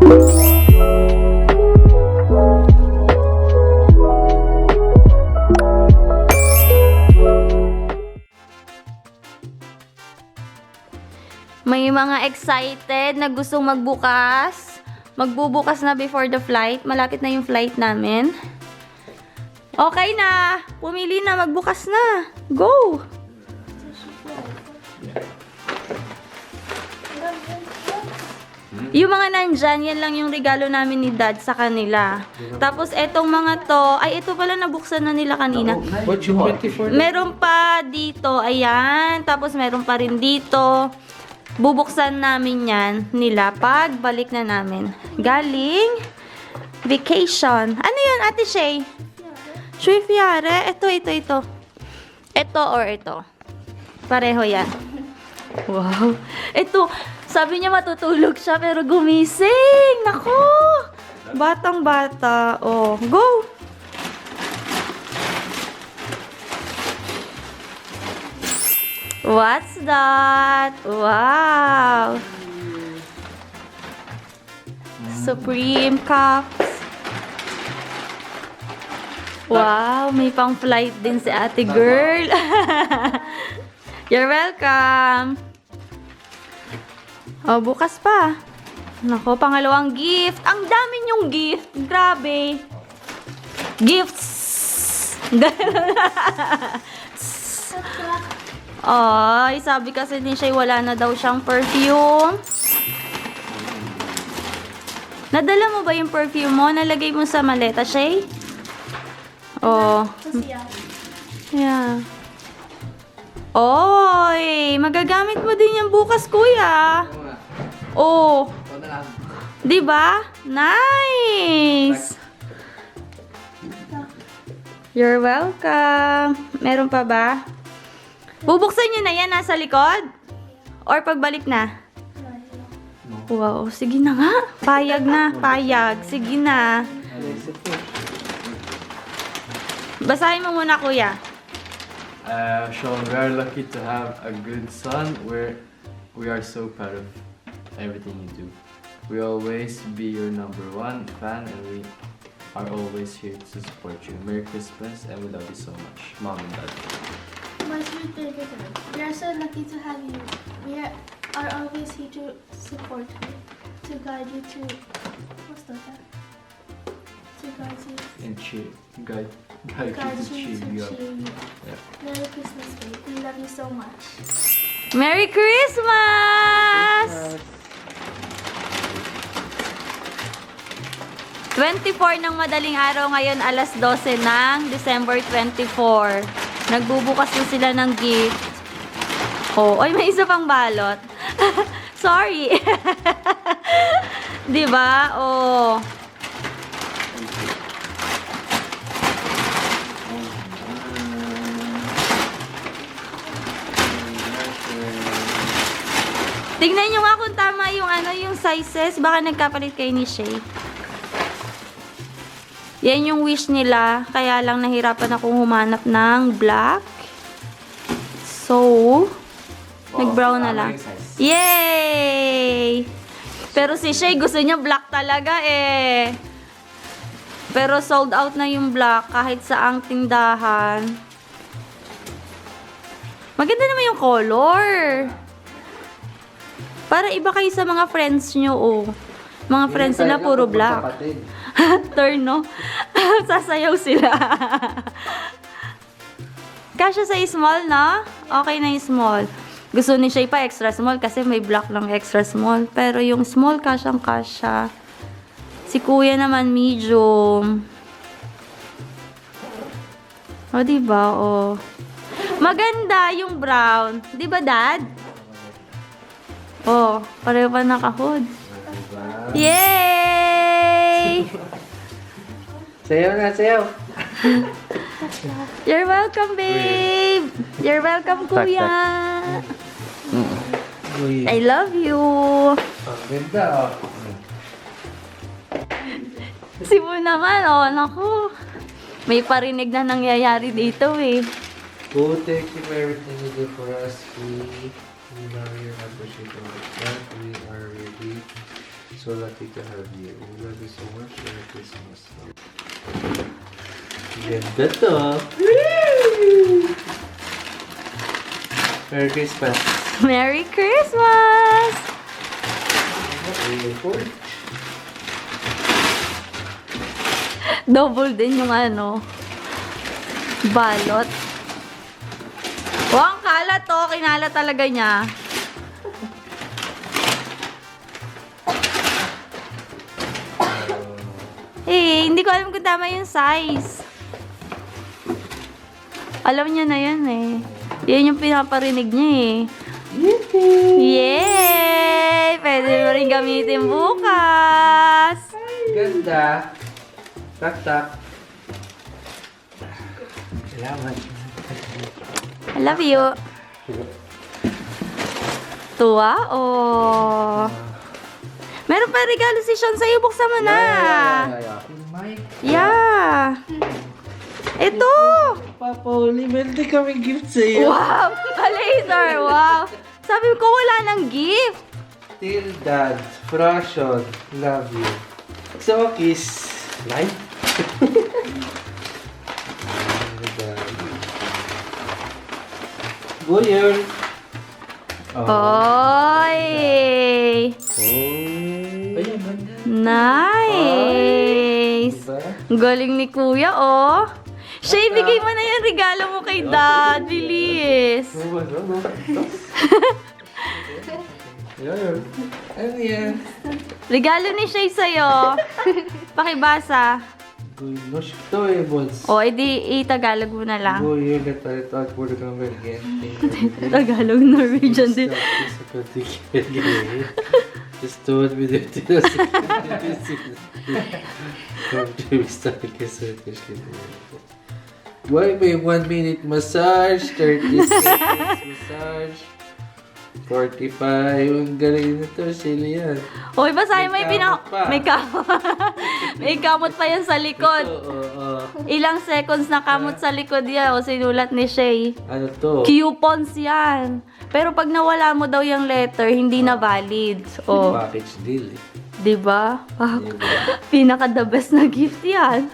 May mga excited na gustong magbukas. Magbubukas na before the flight. Malapit na yung flight namin. Okay na. Pumili na. Magbukas na. Go! Yung mga nandyan, yan lang yung regalo namin ni Dad sa kanila. Tapos etong mga to, ay ito pala nabuksan na nila kanina. What you 24? Meron pa dito, ayan. Tapos meron pa rin dito. Bubuksan namin yan nila pag balik na namin. Galing vacation. Ano yun, Ate Shay? Shui Fiare? Ito. Ito or ito. Pareho yan. Wow. Ito, sabi niya matutulog siya pero gumising. Nako! Batang bata. Oh, go! What's that? Wow! Supreme cups. Wow, may pang flight din si ate girl. You're welcome. Oh, bukas pa. Nako, pangalawang gift. Ang dami niyong gift. Grabe. Gifts. Ay, sabi kasi ni Shay wala na daw siyang perfume. Nadala mo ba yung perfume mo? Nalagay mo sa maleta, Shay? Oh. Yeah. Oy, magagamit mo din yan bukas, kuya. Oh. 'Di ba? Nice. You're welcome. Meron pa ba? Bubuksan nyo na yan nasa likod? Or pagbalik na? Wow, sige na nga. Payag na, payag. Sige na. Basahin mo muna, kuya. Sean, we are lucky to have a good son. We are so proud of everything you do. We always be your #1 fan and we are always here to support you. Merry Christmas and we love you so much. Mom and Dad. My sweet baby girl, we are so lucky to have you. We are always here to support you, to guide you to... What's that? To guide you... And guide you to cheer you up. Yeah. Merry Christmas, babe. We love you so much. Merry Christmas! 24 ng madaling araw ngayon, alas 12 ng December 24. Nagbubukas na sila ng gift. Oh, ay may isa pang balot. Sorry. 'Di ba? Oh. Tingnan nyo nga kung tama yung yung sizes. Baka nagkapalit kayo ni Shay. Yan yung wish nila. Kaya lang nahirapan akong humanap ng black. So, nag-brown na lang. Yay! Pero si Shay gusto niya black talaga eh. Pero sold out na yung black kahit sa ang tindahan. Maganda naman yung color. Para iba kayo sa mga friends nyo, oh. Mga friends nila puro black. Turn, no? Sasayaw sila. Kasya sa small, no? Okay na yung small. Gusto ni Shay pa extra small kasi may black lang extra small. Pero yung small, kasyang kasya. Si kuya naman medium. O, diba? O. Maganda yung brown. Diba, Dad? O, pareho pa naka-hood. Yay! Sayaw na, sayaw. You're welcome, babe. You're welcome, kuya. I love you. Ang ganda, oh. Si Bo naman, oh, naku. May parinig na nangyayari dito, eh. Oh, thank you for everything you do for us. We love you and appreciate you. We are really so so lucky to have you. We love you so much. Merry Christmas. Ganda to. Merry Christmas. Merry Christmas! Double din yung ano, balot. Oh, ang kalat to. Kinalat talaga niya. Eh, hindi ko alam kung tama yung size. Alam niya na yan eh. Yan yung pinaparinig niya eh. Yay! Pwede mo rin gamitin bukas. Ganda. Tak. Salamat. I love you. Tuwa? Oh. Meron pa regalo si Sean sa'yo. Buksan mo na. Mike. Yeah. Ito. Papa, Oli, meron din kami gift sa'yo. Wow. A laser. Wow. Sabi ko wala ng gift. Till Dad, Frashon, love you. So, kiss. Like? Boyer. Oy. Ayun, ganda. Nice. Diba? Ang galing ni Kuya, oh. Siya, ibigay mo na yung regalo mo kay Dad. Bilis. Yan. Ano yan? Regalo ni Shay sa'yo. Pakibasa. Gosh, ito eh, boss. O, edi i-Tagalog mo na lang. Boyer, that I thought for the convergent. Tagalog, Norwegian din. Just told me that it was come to start Why may 1 minute massage, 30 seconds massage, 45. Ang galing nito, sila yan. Uy, basahin mo May yung kamot pa. May kamot. May kamot pa yan sa likod. Oo. Ilang seconds na kamot sa likod yan. O, sinulat ni Shay. Ano to? Coupons yan. Pero pag nawala mo daw yung letter, hindi na valid. O, Package deal eh. diba? Diba? Pinaka the best na gift yan.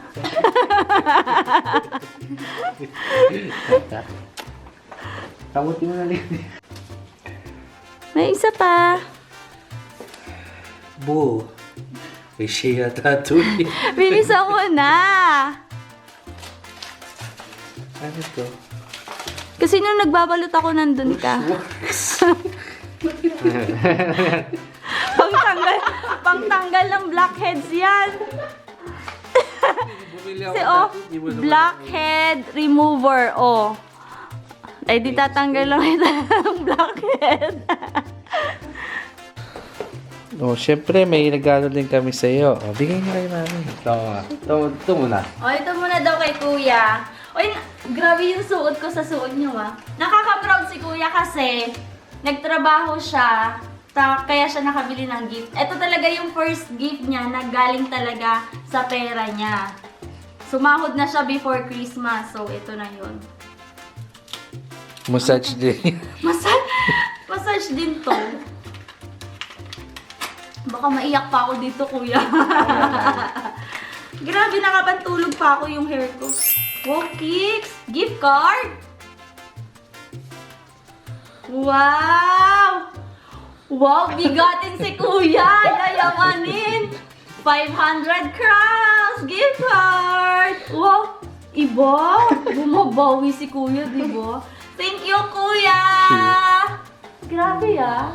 Kamuti mo na rin. May isa pa. Bo. May siya tattoo eh. Bilisan mo na. Ano to? Kasi nung nagbabalot ako, nandun ka. Works. Pangtanggal ng blackheads yan. Bumili Kasi ako oh, dati, di mo naman blackhead remover, oh. Ay, di tatanggal lang ito ng blackhead. Oh, syempre may regalo din kami sa iyo. Oh, bigay niyo kay mami. Ito muna. O, ito muna daw kay Kuya. Uy, grabe yung suot ko sa suot niyo, ah. Nakaka-proud si Kuya kasi nagtrabaho siya, kaya siya nakabili ng gift. Ito talaga yung first gift niya na galing talaga sa pera niya. Sumahod na siya before Christmas, so ito na yun. Massage din. Massage din to. Baka maiyak pa ako dito, Kuya. Grabe, nakapantulog pa ako yung hair ko. Wow, Kicks! Gift card! Wow! Wow, bigatin si Kuya! Yayamanin! 500 crowns! Gift card! Wow! Iba! Bumabawi si Kuya, di ba? Thank you, Kuya! Grabe, ah!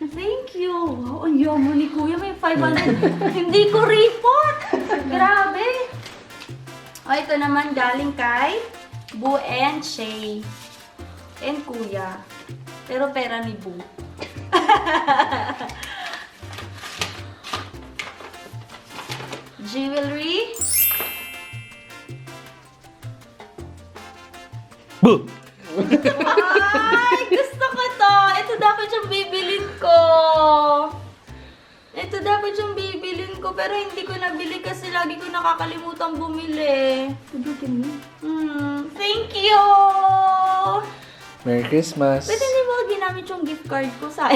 Thank you! Wow, ang yaman ni Kuya. May 500. Hindi ko report! Grabe! O, ito naman galing kay Boo and Shay. And Kuya. Pero pera ni Boo. Jewelry. Boo! Ay, gusto ko to. Ito dapat yung bibilin ko. Ito dapat yung bibilin ko. Pero hindi ko nabili kasi lagi ko nakakalimutan bumili. Thank you! Merry Christmas! Pwede hindi mo ginamit yung gift card ko sa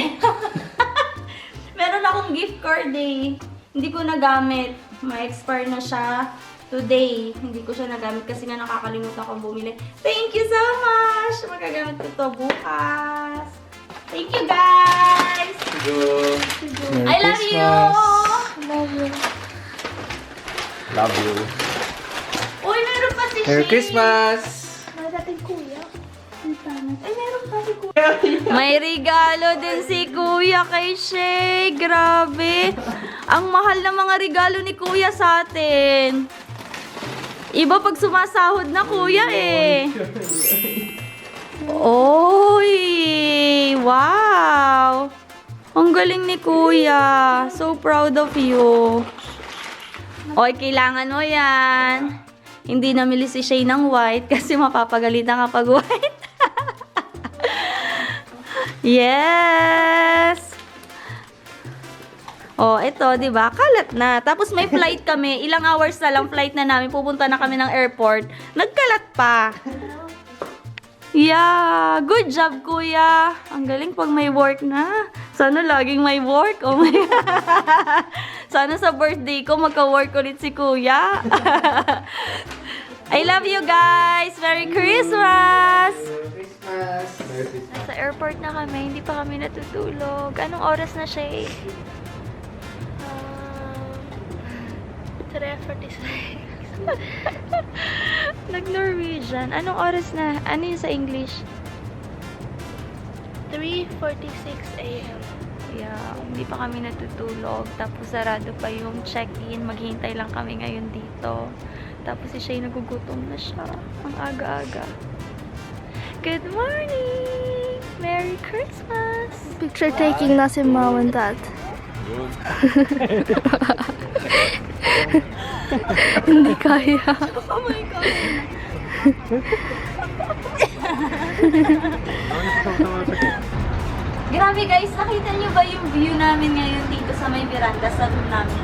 meron akong gift card eh. Hindi ko nagamit. Ma-expire na siya today. Hindi ko siya nagamit kasi nga nakakalimutan ko bumili. Thank you so much! Magagamit ko to bukas. Thank you guys! Merry I love you! Love you. Love you. Uy, meron pa si Merry Shay. Christmas! Madating kuya. Ay, meron pa si Kuya. May regalo din si Kuya kay Shay. Grabe. Ang mahal ng mga regalo ni Kuya sa atin. Iba pag sumasahod na Kuya eh. Oy! Wow! Ang galing ni Kuya. So proud of you. Oy, kailangan mo yan. Hindi namili si Shay ng white kasi mapapagalitan kapag white. Yes! Oh, ito, 'di ba? Kalat na. Tapos may flight kami. Ilang hours na lang flight na namin. Pupunta na kami ng airport. Nagkalat pa. Yeah, good job, Kuya. Ang galing pag may work na. Sana laging may work. Oh my God. Sana sa birthday ko magka-work ulit si Kuya. I love you guys. Merry Christmas. Christmas! Merry Christmas! Nasa airport na kami, hindi pa kami natutulog. Anong oras na siya eh? 3:46. Nag-Norwegian. Anong oras na? Ano yun sa English? 3:46 a.m. Yeah, hindi pa kami natutulog. Tapos sarado pa yung check-in. Maghihintay lang kami ngayon dito. Tapos si Shay nagugutom na siya. Ang aga-aga. Good morning! Merry Christmas! Picture taking na si mom and dad. Hindi kaya. Oh my God! Grabe guys, nakita niyo ba yung view namin ngayon dito sa may veranda sa room namin?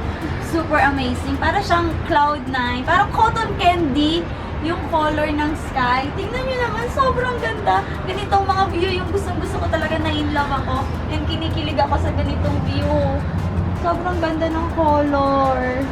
Super amazing. Para siyang cloud9. Parang cotton candy yung color ng sky. Tingnan niyo naman, sobrang ganda. Ganitong mga view yung gustong-gusto ko talaga na in love ako. And kinikilig ako sa ganitong view. Sobrang ganda ng color.